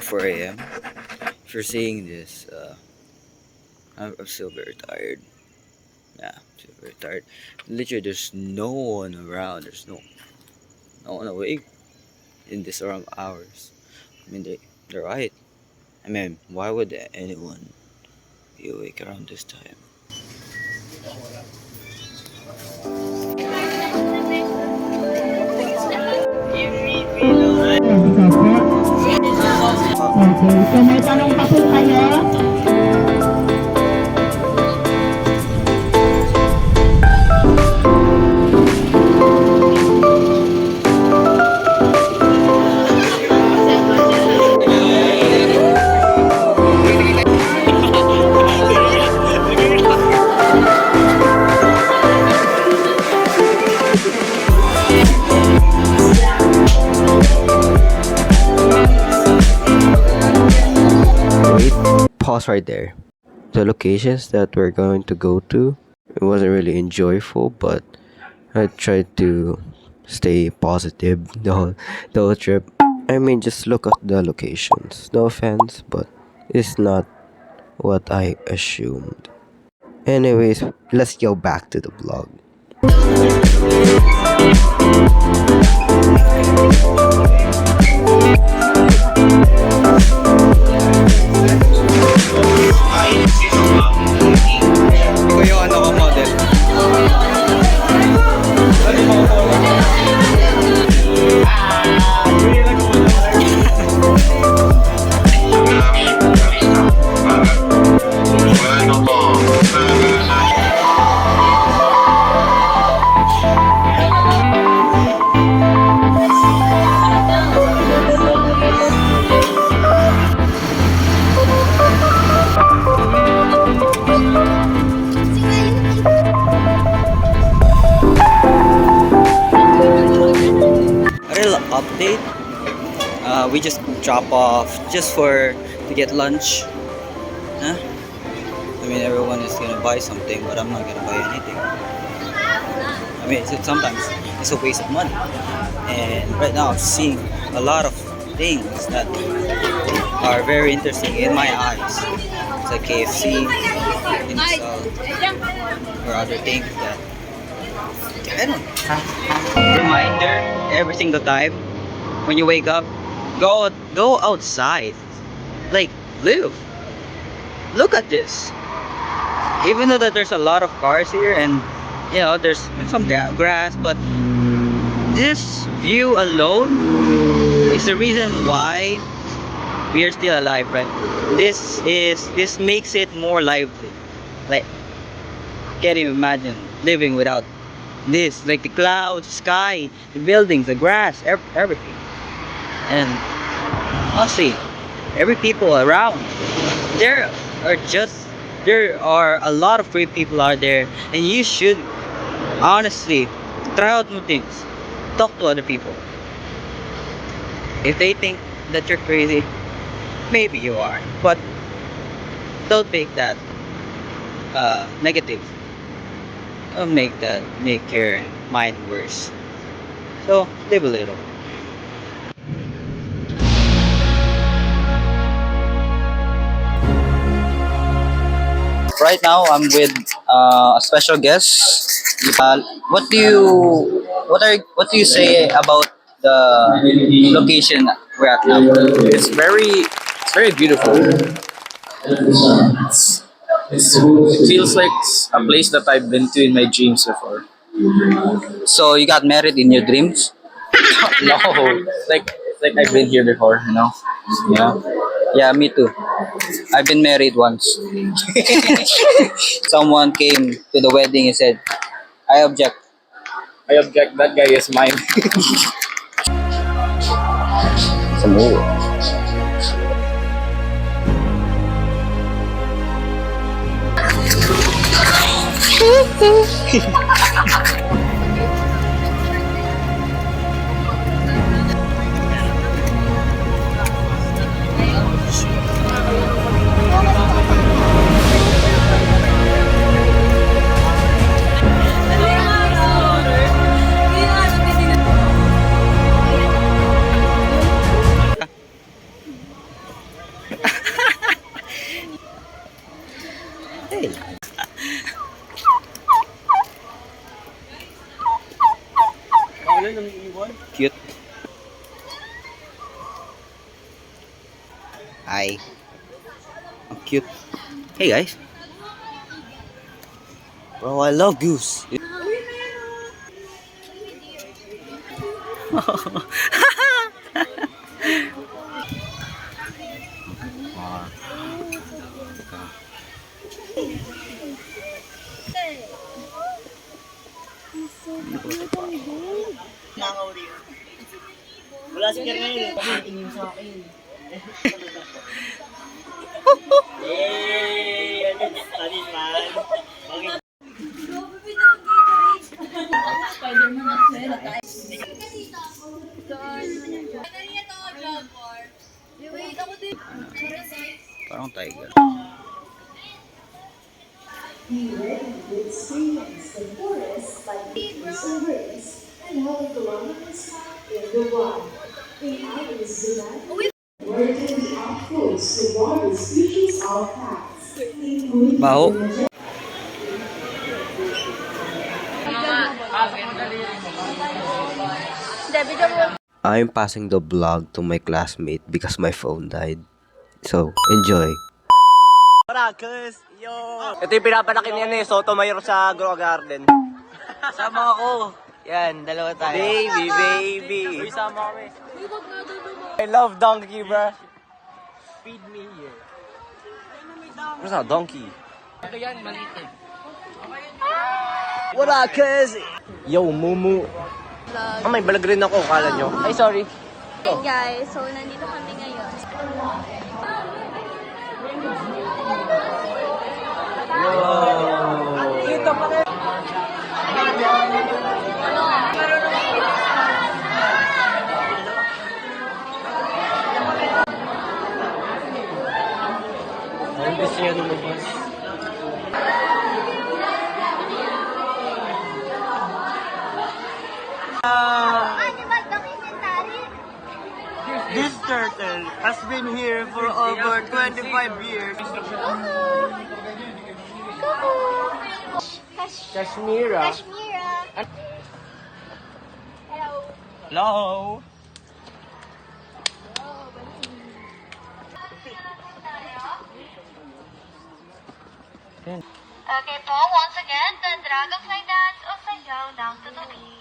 4 a.m. If you're seeing this, I'm still very tired. Yeah, I'm still very tired. Literally, there's no one around. There's no one awake in this around hours. I mean, they're right. I mean, why would anyone be awake around this time? Okay, so may tanong pa po kayo? Wait, pause right there. The locations that we're going to go to, it wasn't really enjoyable, but I tried to stay positive the whole trip. I mean, just look at the locations. No offense, but it's not what I assumed. Anyways, let's go back to the vlog. Ikaw yung ano ko model. A real update. We just drop off just to get lunch. Huh? I mean, everyone is gonna buy something, but I'm not gonna buy anything. I mean, sometimes it's a waste of money. And right now, I'm seeing a lot of things that are very interesting in my eyes. It's like KFC, install, or other things that I don't know. Reminder every single time when you wake up, go outside. Like, live. Look at this. Even though that there's a lot of cars here and there's some grass, but this view alone is the reason why we are still alive, right? This makes it more lively. Like, can't even imagine living without this. Like the clouds, sky, the buildings, the grass, everything. And honestly, every people around, there are a lot of great people out there, and you should honestly try out new things. Talk to other people. If they think that you're crazy, maybe you are, but don't make that negative. Don't make your mind worse. So live a little. Right now, I'm with a special guest. What do you say about the location we're at now? It's very beautiful. It feels like a place that I've been to in my dreams before. So you got married in your dreams? No, like I've been here before, you know. Yeah. Yeah, me too. I've been married once. Someone came to the wedding and said, "I object." I object. That guy is mine. Semua. Cute. Hi. Ang cute. Hey guys. Bro, I love goose. Wala si Kernel. Tingin sa akin. Talisman. Bakit? Parang tiger. Baho. I'm passing the vlog to my classmate because my phone died. So, enjoy. Parakas! Yo! Ito yung pinapalaki niya ni Sotomayor sa Grow Garden. Sama ako. Yan, dalawa tayo. Baby, baby! Uy, sama kami. I love donkey, bro. Feed me here. Where's that donkey? Parakas! Yo, Mumu! Ah, may balag rin ako, kala nyo. Ay, sorry. Hey guys, so nandito kami ngayon. Dito pa rin. Ang gusto niya lumabas. This turtle has been here for over 25 years. Kashmira. Hello. Okay po, once again, the Dragonfly Dance o Sayaw ng Tutupi.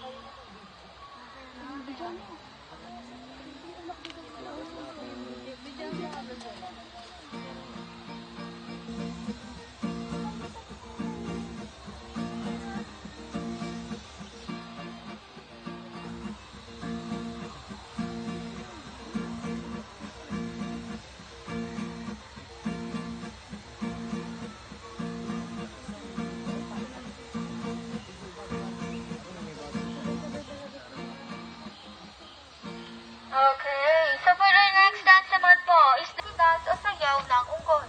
Okay, so for the next dance naman po is the dance o sayaw ng unggoy.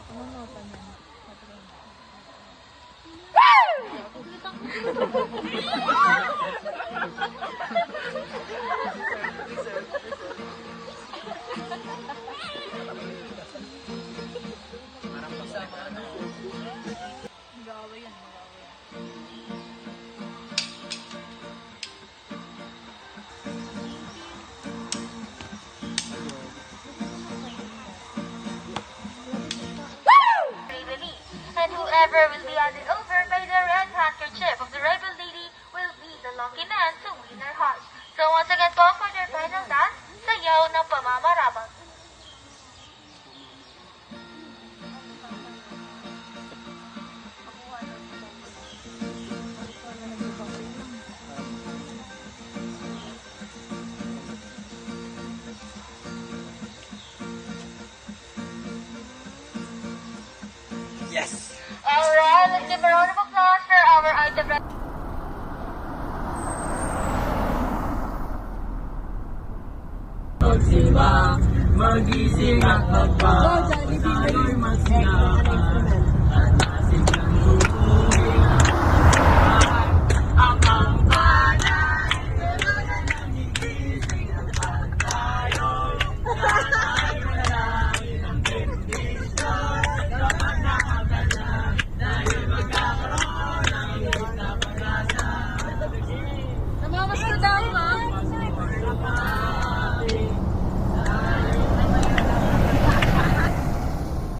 And whoever will be handed over by the red handkerchief of the rebel lady will be the lucky man to win her heart. So once again po for their final dance, sayaw ng pamamarabang. Yes. Alright, let's give a round of applause for our item. Magising at magpa, tayo'y masiyahan.